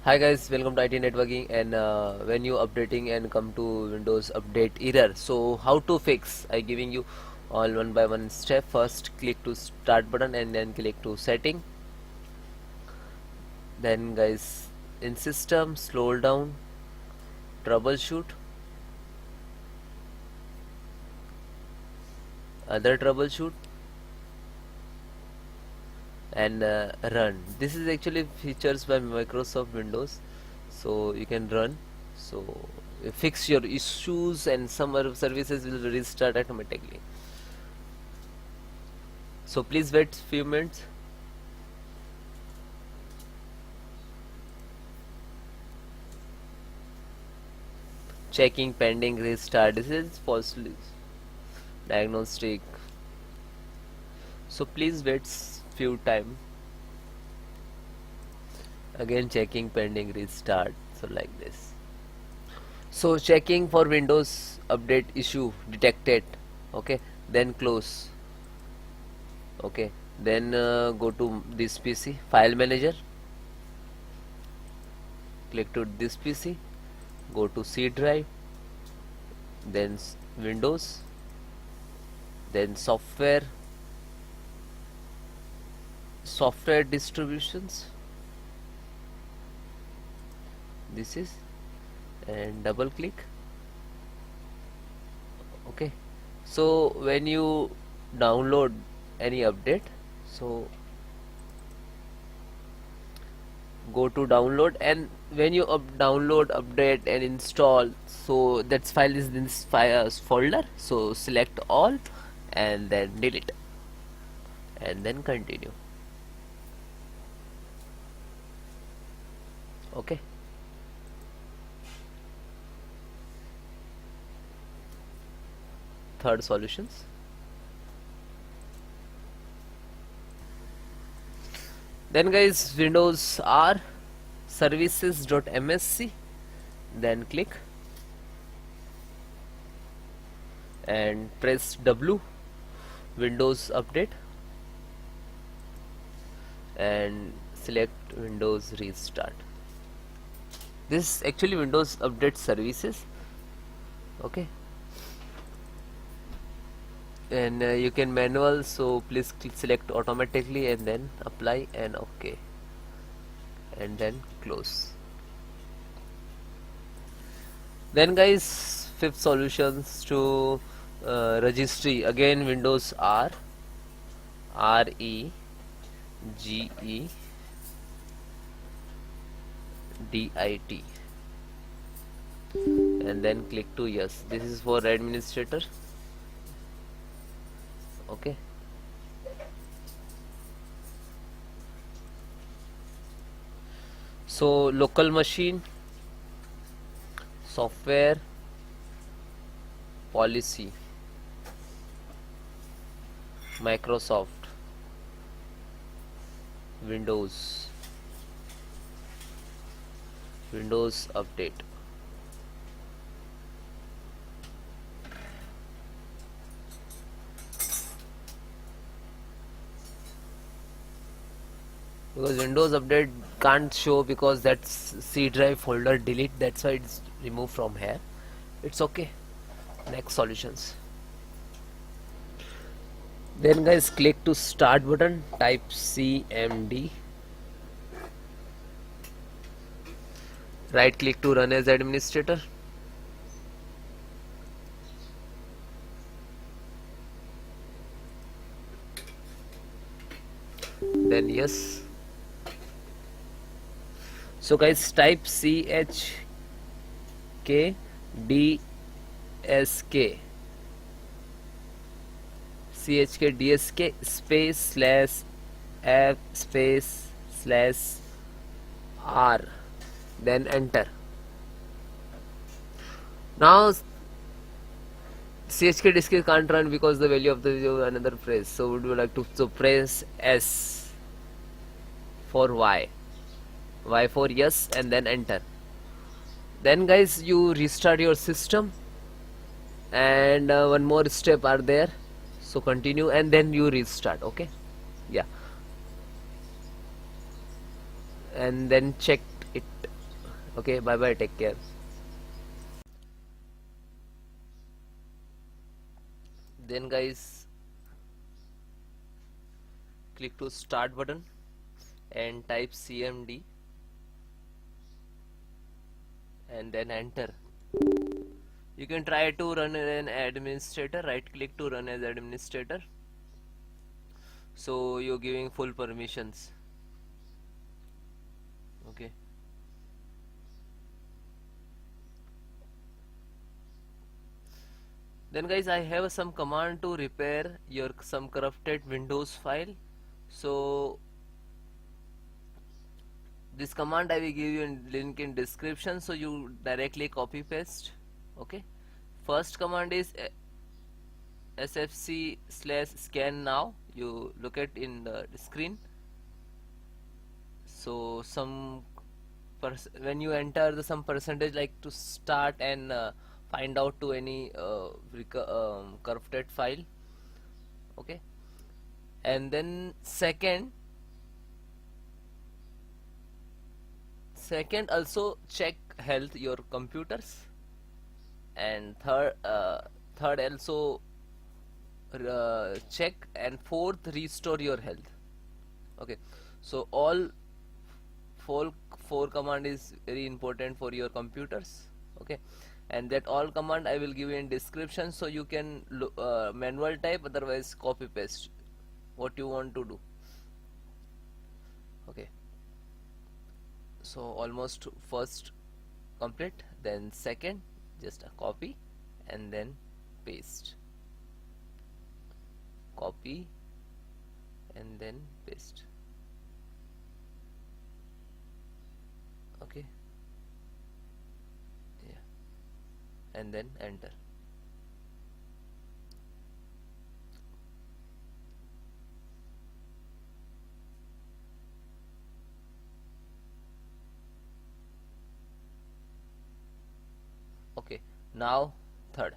Hi guys, welcome to IT networking. And when you updating and come to Windows update error, so how to fix? I giving you all one by one step. First click to start button and then click to setting. Then guys, in system, scroll down, troubleshoot, other troubleshoot, and run. This is actually features by Microsoft Windows, so you can run. So fix your issues and some other services will restart automatically. So please wait few minutes. Checking pending restart. This is falsely diagnostic. So please wait few time. Again checking pending restart. So like this. So checking for Windows update issue detected. Okay. Then close. Okay. Then go to this PC file manager. Click to this PC. Go to C drive. Then Windows. Then software distributions, this is, and double click. Okay, so when you download any update, so go to download, and when you download update and install, so that file is in this folder, so select all and then delete and then continue. Okay, third solutions. Then guys, Windows R services.msc, then click and press W, Windows update, and select Windows restart. This is actually Windows update services. Okay, and you can manual, so please select automatically and then apply and OK, and then close. Then guys, fifth solutions to registry. Again Windows R REGEDIT, and then click to yes. This is for administrator. Okay, so local machine, software, policy, Microsoft, Windows update. Because Windows update can't show because that's C drive folder delete, that's why it's removed from here. It's okay. Next solutions. Then guys, click to start button, type CMD, right click to run as administrator, then yes. So guys, type CHKDSK space slash F space slash R, then enter. Now CHKDSK can't run because the value of the another phrase, so would you like to press S for Y for yes, and then enter. Then guys, you restart your system, and one more step are there, so continue and then you restart. Okay, yeah, and then check it Okay, bye bye, take care. Then guys, click to start button and type cmd and then enter. You can try to run an administrator, right click to run as administrator, so you're giving full permissions. Okay, then guys, I have some command to repair your some corrupted Windows file. So this command I will give you in link in description, so you directly copy paste. Okay, first command is sfc slash scan now. You look at in the screen. So some when you enter the some percentage like to start and find out to any corrupted file. Okay, and then second also check health your computers, and third also check, and fourth restore your health. Okay, so all four four command is very important for your computers. Okay, and that all command I will give you in description, so you can manual type, otherwise copy paste what you want to do. Okay, so almost first complete, then second just a copy and then paste, copy and then paste. Okay, yeah, and then enter. Okay, now third.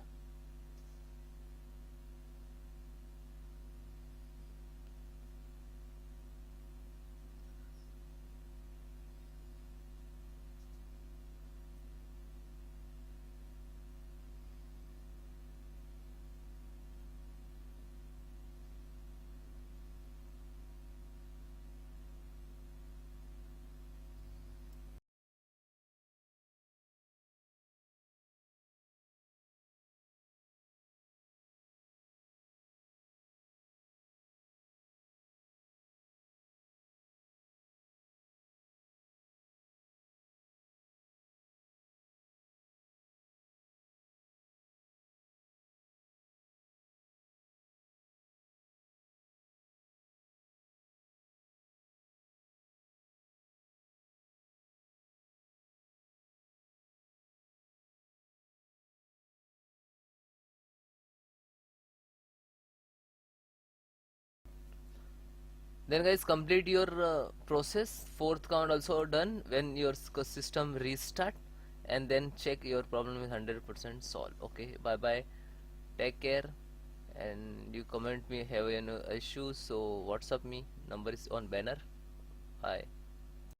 Then guys, complete your process. Fourth count also done. When your system restart, and then check your problem is 100% solved. Okay, bye bye, take care, and you comment me have any issues, so WhatsApp me, number is on banner. Bye.